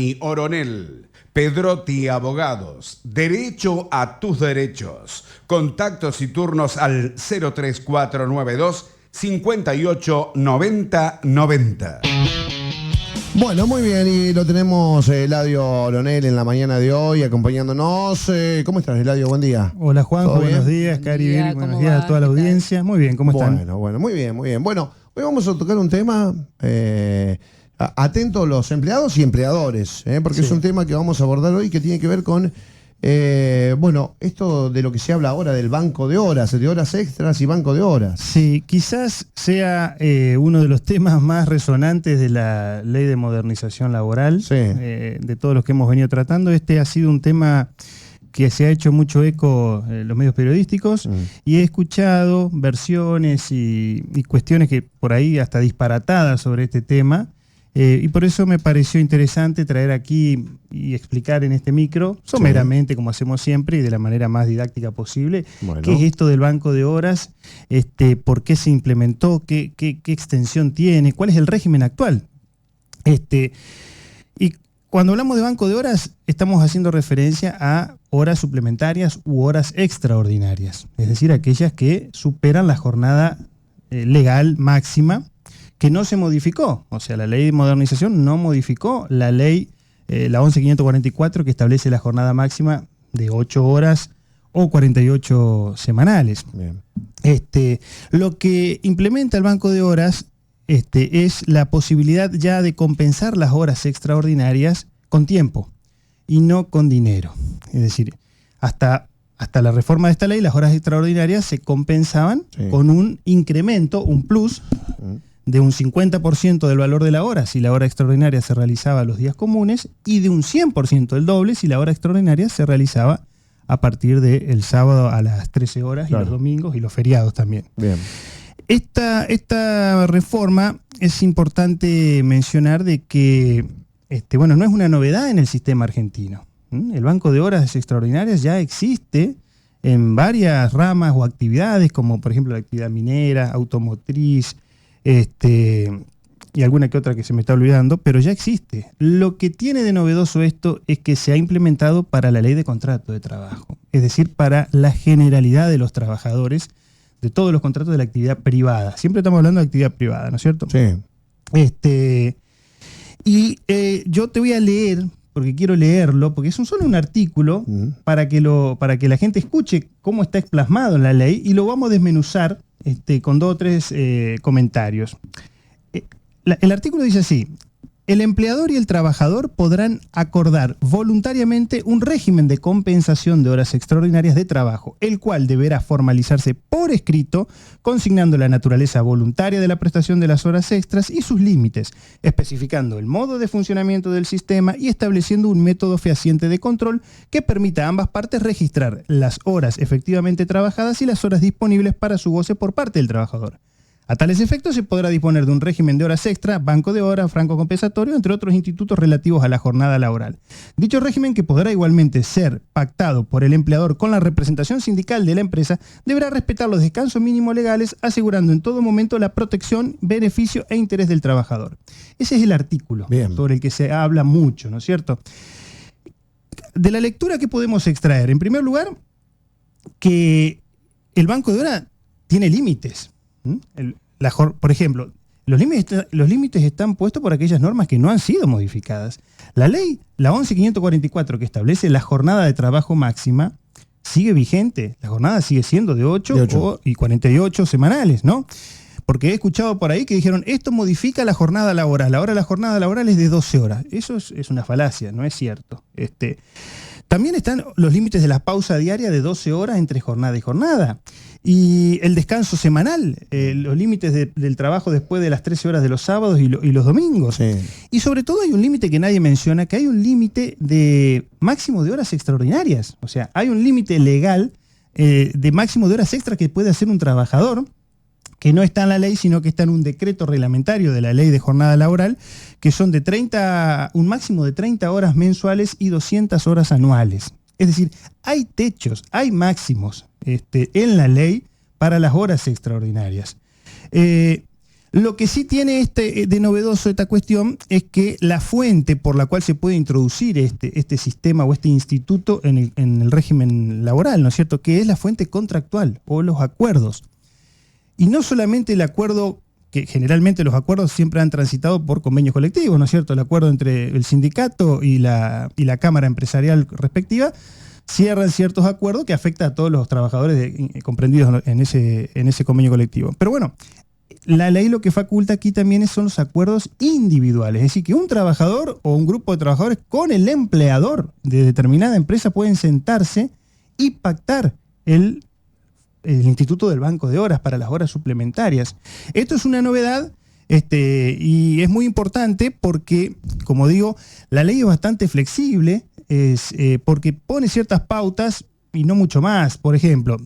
Y Oronel, Pedrotti Abogados, derecho a tus derechos. Contactos y turnos al 03492 58 90 90. Bueno, muy bien, y lo tenemos Eladio Oronel en la mañana de hoy acompañándonos. ¿Cómo estás, Eladio? Buen día. Hola, Juanjo, buenos días, Cari, buenos días a toda la audiencia. Muy bien, ¿cómo están? Bueno, muy bien, muy bien. Bueno, hoy vamos a tocar un tema atento a los empleados y empleadores, porque es un tema que vamos a abordar hoy que tiene que ver con, esto de lo que se habla ahora del banco de horas extras y banco de horas. Sí, quizás sea uno de los temas más resonantes de la Ley de Modernización Laboral, de todos los que hemos venido tratando. Este ha sido un tema que se ha hecho mucho eco en los medios periodísticos y he escuchado versiones y cuestiones que por ahí hasta disparatadas sobre este tema. Y por eso me pareció interesante traer aquí y explicar en este micro, someramente, como hacemos siempre, y de la manera más didáctica posible, qué es esto del banco de horas, por qué se implementó, qué extensión tiene, cuál es el régimen actual. Y cuando hablamos de banco de horas, estamos haciendo referencia a horas suplementarias u horas extraordinarias, es decir, aquellas que superan la jornada legal máxima, que no se modificó. O sea, la ley de modernización no modificó la ley, la 11.544, que establece la jornada máxima de 8 horas o 48 semanales. Bien. Lo que implementa el banco de horas es la posibilidad ya de compensar las horas extraordinarias con tiempo y no con dinero. Es decir, hasta la reforma de esta ley, las horas extraordinarias se compensaban con un incremento, un plus, de un 50% del valor de la hora si la hora extraordinaria se realizaba los días comunes y de un 100% del doble si la hora extraordinaria se realizaba a partir del sábado a las 13 horas y los domingos y los feriados también. Bien. Esta reforma es importante mencionar de que no es una novedad en el sistema argentino. El banco de horas extraordinarias ya existe en varias ramas o actividades, como por ejemplo la actividad minera, automotriz, y alguna que otra que se me está olvidando, pero ya existe. Lo que tiene de novedoso esto es que se ha implementado para la ley de contrato de trabajo, es decir, para la generalidad de los trabajadores de todos los contratos de la actividad privada. Siempre estamos hablando de actividad privada, ¿no es cierto? Sí. Yo te voy a leer, porque quiero leerlo, porque es solo un artículo para que la gente escuche cómo está plasmado en la ley y lo vamos a desmenuzar con 2 o 3 comentarios. El artículo dice así: el empleador y el trabajador podrán acordar voluntariamente un régimen de compensación de horas extraordinarias de trabajo, el cual deberá formalizarse por escrito, consignando la naturaleza voluntaria de la prestación de las horas extras y sus límites, especificando el modo de funcionamiento del sistema y estableciendo un método fehaciente de control que permita a ambas partes registrar las horas efectivamente trabajadas y las horas disponibles para su goce por parte del trabajador. A tales efectos se podrá disponer de un régimen de horas extra, banco de horas, franco compensatorio, entre otros institutos relativos a la jornada laboral. Dicho régimen, que podrá igualmente ser pactado por el empleador con la representación sindical de la empresa, deberá respetar los descansos mínimos legales, asegurando en todo momento la protección, beneficio e interés del trabajador. Ese es el artículo sobre el que se habla mucho, ¿no es cierto? De la lectura, ¿qué podemos extraer? En primer lugar, que el banco de horas tiene límites. Por ejemplo, los límites están puestos por aquellas normas que no han sido modificadas. La ley, la 11.544, que establece la jornada de trabajo máxima, sigue vigente. La jornada sigue siendo de 8 y 48 semanales, ¿no? Porque he escuchado por ahí que dijeron, esto modifica la jornada laboral. Ahora la jornada laboral es de 12 horas. Eso es una falacia, no es cierto. También están los límites de la pausa diaria de 12 horas entre jornada y jornada. Y el descanso semanal, los límites del trabajo después de las 13 horas de los sábados y los domingos. Sí. Y sobre todo hay un límite que nadie menciona, que hay un límite de máximo de horas extraordinarias. O sea, hay un límite legal de máximo de horas extra que puede hacer un trabajador, que no está en la ley, sino que está en un decreto reglamentario de la ley de jornada laboral, que son un máximo de 30 horas mensuales y 200 horas anuales. Es decir, hay techos, hay máximos en la ley para las horas extraordinarias. Lo que sí tiene de novedoso esta cuestión es que la fuente por la cual se puede introducir este sistema o este instituto en el régimen laboral, ¿no es cierto?, que es la fuente contractual o los acuerdos. Y no solamente el acuerdo, que generalmente los acuerdos siempre han transitado por convenios colectivos, ¿no es cierto?, el acuerdo entre el sindicato y la cámara empresarial respectiva, cierran ciertos acuerdos que afectan a todos los trabajadores comprendidos en ese convenio colectivo. Pero bueno, la ley lo que faculta aquí también son los acuerdos individuales, es decir, que un trabajador o un grupo de trabajadores con el empleador de determinada empresa pueden sentarse y pactar el instituto del banco de horas para las horas suplementarias. Esto es una novedad y es muy importante porque, como digo, la ley es bastante flexible, porque pone ciertas pautas y no mucho más. Por ejemplo,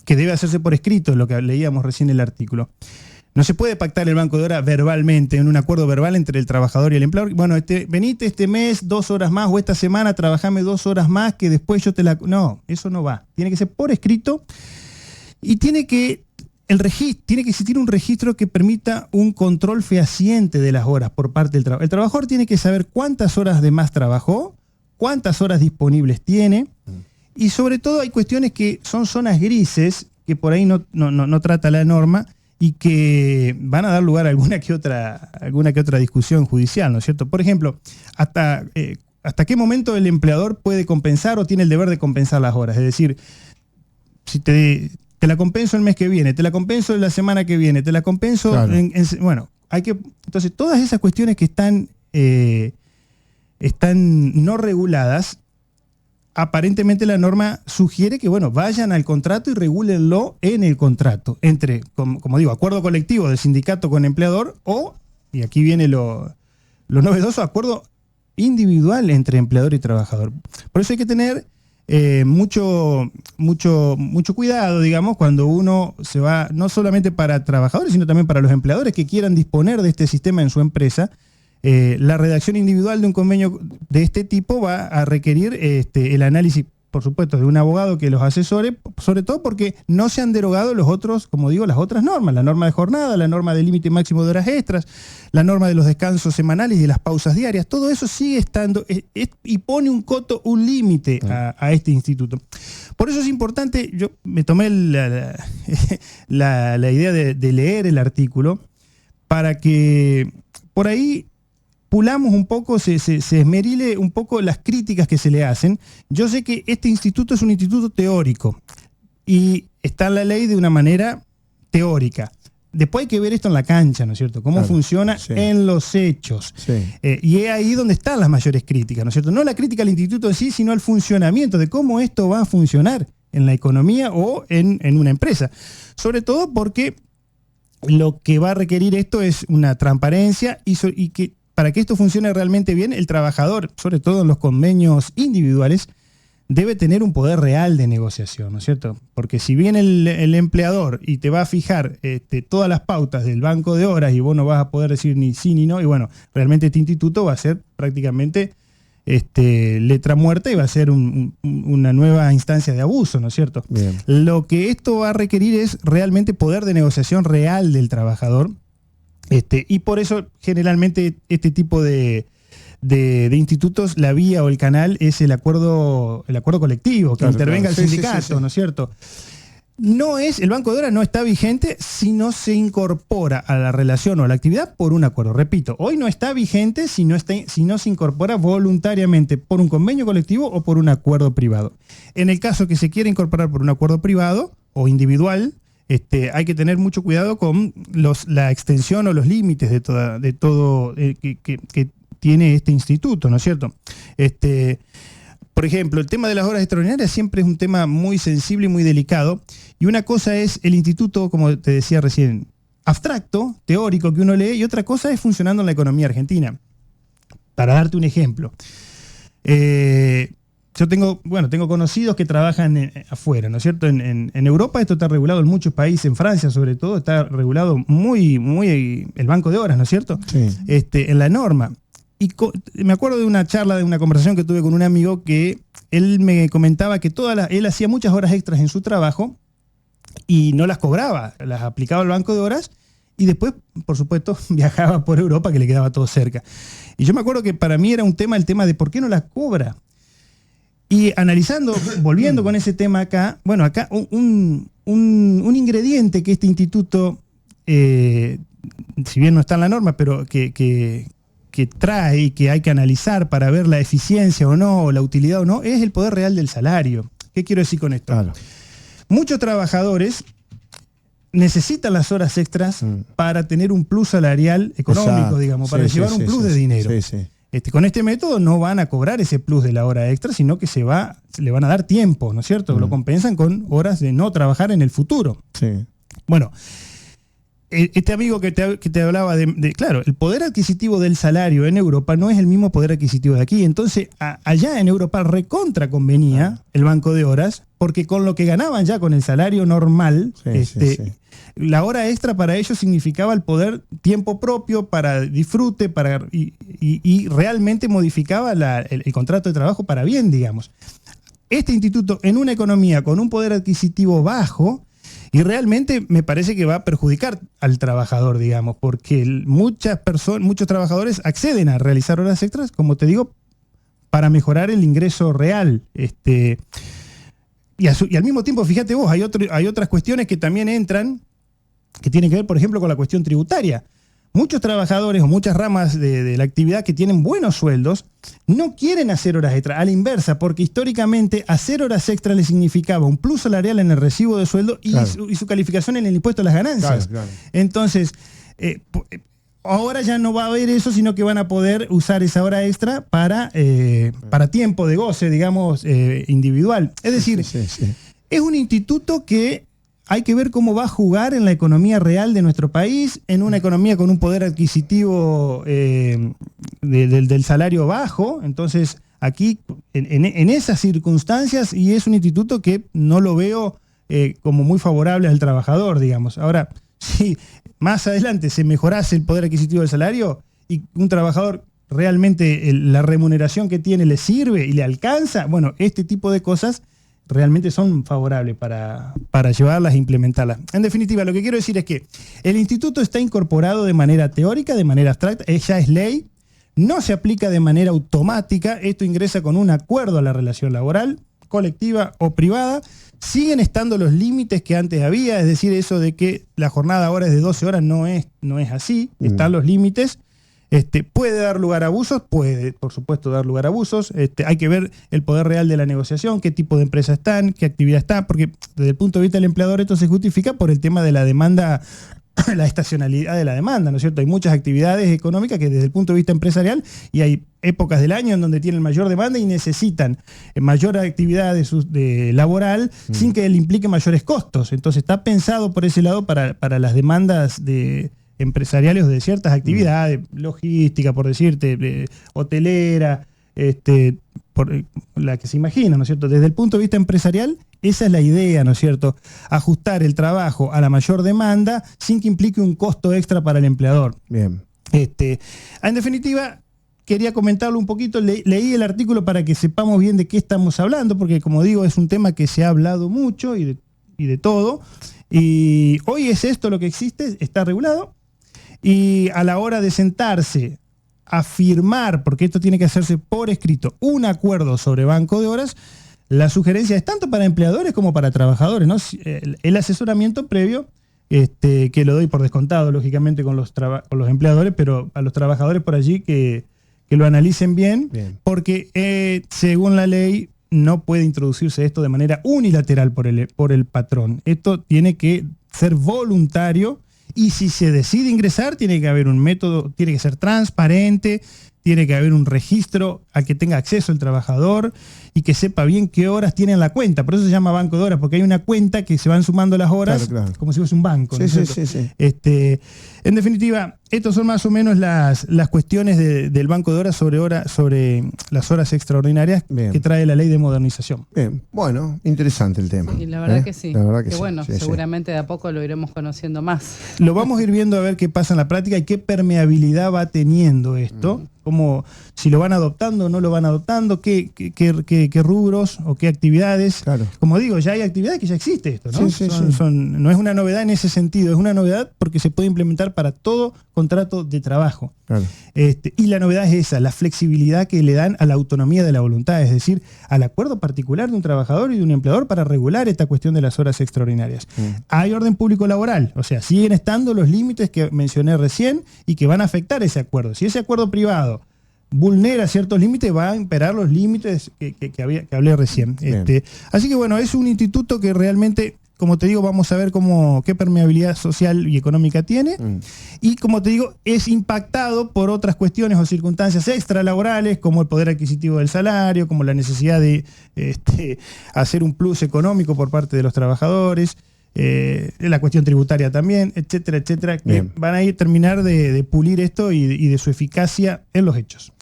que debe hacerse por escrito, lo que leíamos recién en el artículo. No se puede pactar el banco de horas verbalmente, en un acuerdo verbal entre el trabajador y el empleador. Bueno, venite este mes 2 horas más, o esta semana trabajame 2 horas más, que después yo te la... No, eso no va. Tiene que ser por escrito y tiene que existir un registro que permita un control fehaciente de las horas por parte del trabajador. El trabajador tiene que saber cuántas horas de más trabajó, cuántas horas disponibles tiene, y sobre todo hay cuestiones que son zonas grises, que por ahí no trata la norma, y que van a dar lugar a alguna que otra discusión judicial, ¿no es cierto? Por ejemplo, ¿hasta qué momento el empleador puede compensar o tiene el deber de compensar las horas? Es decir, si te la compenso el mes que viene, te la compenso la semana que viene, te la compenso... Claro. Bueno, entonces todas esas cuestiones que están no reguladas, aparentemente la norma sugiere que, vayan al contrato y regúlenlo en el contrato, entre, como digo, acuerdo colectivo del sindicato con empleador o, y aquí viene lo novedoso, acuerdo individual entre empleador y trabajador. Por eso hay que tener mucho cuidado, digamos, cuando uno se va, no solamente para trabajadores, sino también para los empleadores que quieran disponer de este sistema en su empresa. La redacción individual de un convenio de este tipo va a requerir el análisis, por supuesto, de un abogado que los asesore, sobre todo porque no se han derogado los otros, como digo, las otras normas, la norma de jornada, la norma del límite máximo de horas extras, la norma de los descansos semanales y de las pausas diarias. Todo eso sigue estando y pone un límite a este instituto. Por eso es importante, yo me tomé la idea de leer el artículo para que por ahí pulamos un poco, se esmerile un poco las críticas que se le hacen. Yo sé que este instituto es un instituto teórico y está en la ley de una manera teórica. Después hay que ver esto en la cancha, ¿no es cierto? Cómo funciona en los hechos. Sí. Y es ahí donde están las mayores críticas, ¿no es cierto? No la crítica al instituto en sí, sino al funcionamiento, de cómo esto va a funcionar en la economía o en una empresa. Sobre todo porque lo que va a requerir esto es una transparencia y que para que esto funcione realmente bien, el trabajador, sobre todo en los convenios individuales, debe tener un poder real de negociación, ¿no es cierto? Porque si viene el empleador y te va a fijar todas las pautas del banco de horas y vos no vas a poder decir ni sí ni no, y realmente este instituto va a ser prácticamente letra muerta y va a ser una nueva instancia de abuso, ¿no es cierto? Bien. Lo que esto va a requerir es realmente poder de negociación real del trabajador. Y por eso generalmente este tipo de institutos, la vía o el canal es el acuerdo colectivo, que intervenga el sindicato, ¿no es cierto? El banco de horas no está vigente si no se incorpora a la relación o a la actividad por un acuerdo. Repito, hoy no está vigente si no se incorpora voluntariamente por un convenio colectivo o por un acuerdo privado. En el caso que se quiera incorporar por un acuerdo privado o individual, hay que tener mucho cuidado con la extensión o los límites de todo que tiene este instituto, ¿no es cierto? Por ejemplo, el tema de las horas extraordinarias siempre es un tema muy sensible y muy delicado, y una cosa es el instituto, como te decía recién, abstracto, teórico que uno lee, y otra cosa es funcionando en la economía argentina. Para darte un ejemplo, yo tengo conocidos que trabajan afuera, ¿no es cierto? En Europa esto está regulado en muchos países, en Francia sobre todo, está regulado muy el banco de horas, ¿no es cierto? Sí. En la norma. Y me acuerdo de una charla, de una conversación que tuve con un amigo que él me comentaba que él hacía muchas horas extras en su trabajo y no las cobraba, las aplicaba al banco de horas y después, por supuesto, viajaba por Europa, que le quedaba todo cerca. Y yo me acuerdo que para mí era un tema, el tema de por qué no las cobra. Y analizando, volviendo con ese tema acá, bueno, acá un ingrediente que este instituto, si bien no está en la norma, pero que trae y que hay que analizar para ver la eficiencia o no, o la utilidad o no, es el poder real del salario. ¿Qué quiero decir con esto? Claro. Muchos trabajadores necesitan las horas extras para tener un plus salarial económico, Exacto. digamos, para llevar un plus de dinero. Sí. Con este método no van a cobrar ese plus de la hora extra, sino que le van a dar tiempo, ¿no es cierto? Lo compensan con horas de no trabajar en el futuro. Sí. Bueno, este amigo que te hablaba claro, el poder adquisitivo del salario en Europa no es el mismo poder adquisitivo de aquí. Entonces, allá en Europa recontra convenía el banco de horas, porque con lo que ganaban ya con el salario normal, Sí. la hora extra para ellos significaba el poder, tiempo propio para disfrute, y realmente modificaba el contrato de trabajo para bien, digamos. Este instituto, en una economía con un poder adquisitivo bajo, y realmente me parece que va a perjudicar al trabajador, digamos, porque muchos trabajadores acceden a realizar horas extras, como te digo, para mejorar el ingreso real. Y al mismo tiempo, fíjate vos, hay otras cuestiones que también entran, que tienen que ver, por ejemplo, con la cuestión tributaria. Muchos trabajadores o muchas ramas de la actividad que tienen buenos sueldos no quieren hacer horas extras, a la inversa, porque históricamente hacer horas extras les significaba un plus salarial en el recibo de sueldo y, claro, su calificación en el impuesto a las ganancias. Claro. Entonces, ahora ya no va a haber eso, sino que van a poder usar esa hora extra para tiempo de goce, digamos, individual. Es decir, Sí. es un instituto que hay que ver cómo va a jugar en la economía real de nuestro país, en una economía con un poder adquisitivo del salario bajo. Entonces, aquí, en esas circunstancias, y es un instituto que no lo veo como muy favorable al trabajador, digamos. Ahora, si más adelante se mejorase el poder adquisitivo del salario y un trabajador realmente la remuneración que tiene le sirve y le alcanza, bueno, este tipo de cosas realmente son favorables para llevarlas e implementarlas. En definitiva, lo que quiero decir es que el instituto está incorporado de manera teórica, de manera abstracta, ya es ley, no se aplica de manera automática, esto ingresa con un acuerdo a la relación laboral, colectiva o privada, siguen estando los límites que antes había, es decir, eso de que la jornada ahora es de 12 horas no es así, están los límites. ¿Puede dar lugar a abusos? Puede, por supuesto, dar lugar a abusos. Hay que ver el poder real de la negociación, qué tipo de empresa están, qué actividad está, porque desde el punto de vista del empleador esto se justifica por el tema de la demanda, la estacionalidad de la demanda, ¿no es cierto? Hay muchas actividades económicas que desde el punto de vista empresarial, y hay épocas del año en donde tienen mayor demanda y necesitan mayor actividad laboral sin que le implique mayores costos. Entonces está pensado por ese lado para las demandas empresariales de ciertas actividades, logística, por decirte, hotelera, por la que se imagina, ¿no es cierto? Desde el punto de vista empresarial, esa es la idea, ¿no es cierto? Ajustar el trabajo a la mayor demanda sin que implique un costo extra para el empleador. Bien. En definitiva, quería comentarlo un poquito, leí el artículo para que sepamos bien de qué estamos hablando, porque como digo, es un tema que se ha hablado mucho y de todo, y hoy es esto lo que existe, está regulado. Y a la hora de sentarse a firmar, porque esto tiene que hacerse por escrito, un acuerdo sobre banco de horas, la sugerencia es tanto para empleadores como para trabajadores, ¿no? El asesoramiento previo, que lo doy por descontado, lógicamente, con los empleadores, pero a los trabajadores por allí que lo analicen bien. Porque según la ley no puede introducirse esto de manera unilateral por el patrón. Esto tiene que ser voluntario. Y si se decide ingresar, tiene que haber un método, tiene que ser transparente, tiene que haber un registro al que tenga acceso el trabajador y que sepa bien qué horas tiene en la cuenta. Por eso se llama banco de horas, porque hay una cuenta que se van sumando las horas, claro. como si fuese un banco. Sí, ¿no es sí. cierto? En definitiva, estas son más o menos las cuestiones del Banco de Horas sobre las horas extraordinarias Bien. que trae la ley de modernización. Bien, bueno, interesante el tema. Y la verdad que sí. La verdad que sí. Bueno, Sí, sí. seguramente de a poco lo iremos conociendo más. Lo vamos a ir viendo a ver qué pasa en la práctica y qué permeabilidad va teniendo esto, como si lo van adoptando o no lo van adoptando, qué rubros o qué actividades. Claro. Como digo, ya hay actividades que ya existe esto, ¿no? Sí, sí, sí. No es una novedad en ese sentido, es una novedad porque se puede implementar para todo contrato de trabajo. Claro. Y la novedad es esa, la flexibilidad que le dan a la autonomía de la voluntad, es decir, al acuerdo particular de un trabajador y de un empleador para regular esta cuestión de las horas extraordinarias. Hay orden público laboral, o sea, siguen estando los límites que mencioné recién y que van a afectar ese acuerdo. Si ese acuerdo privado vulnera ciertos límites, va a imperar los límites que hablé recién. Así que bueno, es un instituto que realmente, como te digo, vamos a ver qué permeabilidad social y económica tiene. Y como te digo, es impactado por otras cuestiones o circunstancias extralaborales, como el poder adquisitivo del salario, como la necesidad de hacer un plus económico por parte de los trabajadores, la cuestión tributaria también, etcétera, etcétera, que Bien. van a terminar de pulir esto y de su eficacia en los hechos.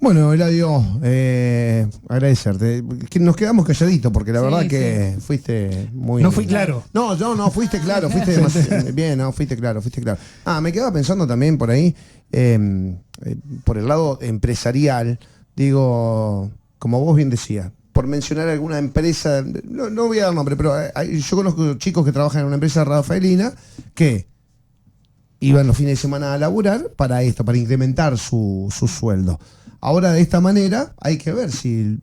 Bueno, Eladio, agradecerte. Que nos quedamos calladitos porque la Sí, verdad que fuiste muy... No fui claro. No, no, fuiste claro, fuiste demasiado bien, no, fuiste claro. Me quedaba pensando también por ahí, por el lado empresarial, digo, como vos bien decías, por mencionar alguna empresa, no voy a dar nombre, pero yo conozco chicos que trabajan en una empresa rafaelina que iban los fines de semana a laburar para esto, para incrementar su sueldo. Ahora de esta manera hay que ver si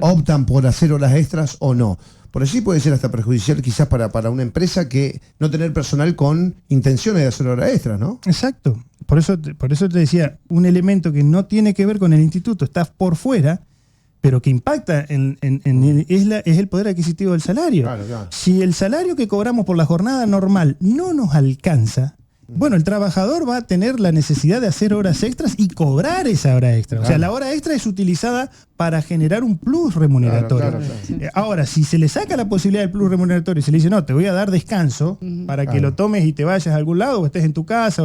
optan por hacer horas extras o no. Por allí puede ser hasta perjudicial quizás para una empresa que no tener personal con intenciones de hacer horas extras, ¿no? Exacto. Por eso te decía, un elemento que no tiene que ver con el instituto, está por fuera, pero que impacta es el poder adquisitivo del salario. Claro, claro. Si el salario que cobramos por la jornada normal no nos alcanza, bueno, el trabajador va a tener la necesidad de hacer horas extras y cobrar esa hora extra. O sea, la hora extra es utilizada para generar un plus remuneratorio. Claro, claro. Ahora, si se le saca la posibilidad del plus remuneratorio y se le dice, no, te voy a dar descanso para que lo tomes y te vayas a algún lado o estés en tu casa,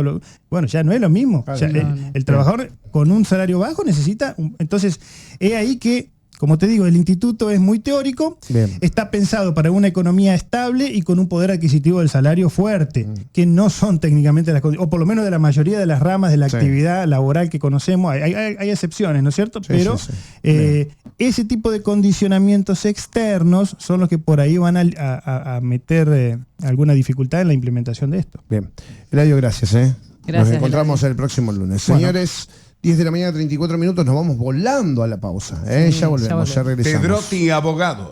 bueno, ya no es lo mismo. Claro, O sea, no. el trabajador con un salario bajo necesita... Entonces, es ahí que, como te digo, el instituto es muy teórico, Bien. está pensado para una economía estable y con un poder adquisitivo del salario fuerte, que no son técnicamente las condiciones, o por lo menos de la mayoría de las ramas de la Sí. actividad laboral que conocemos. Hay excepciones, ¿no es cierto? Sí, Pero sí, sí. ese tipo de condicionamientos externos son los que por ahí van a meter alguna dificultad en la implementación de esto. Bien. Eladio, gracias. Nos Gracias, encontramos el próximo lunes. Bueno. Señores, 10 de la mañana, 34 minutos, nos vamos volando a la pausa. Ya volvemos, ya regresamos. Pedrotti Abogados.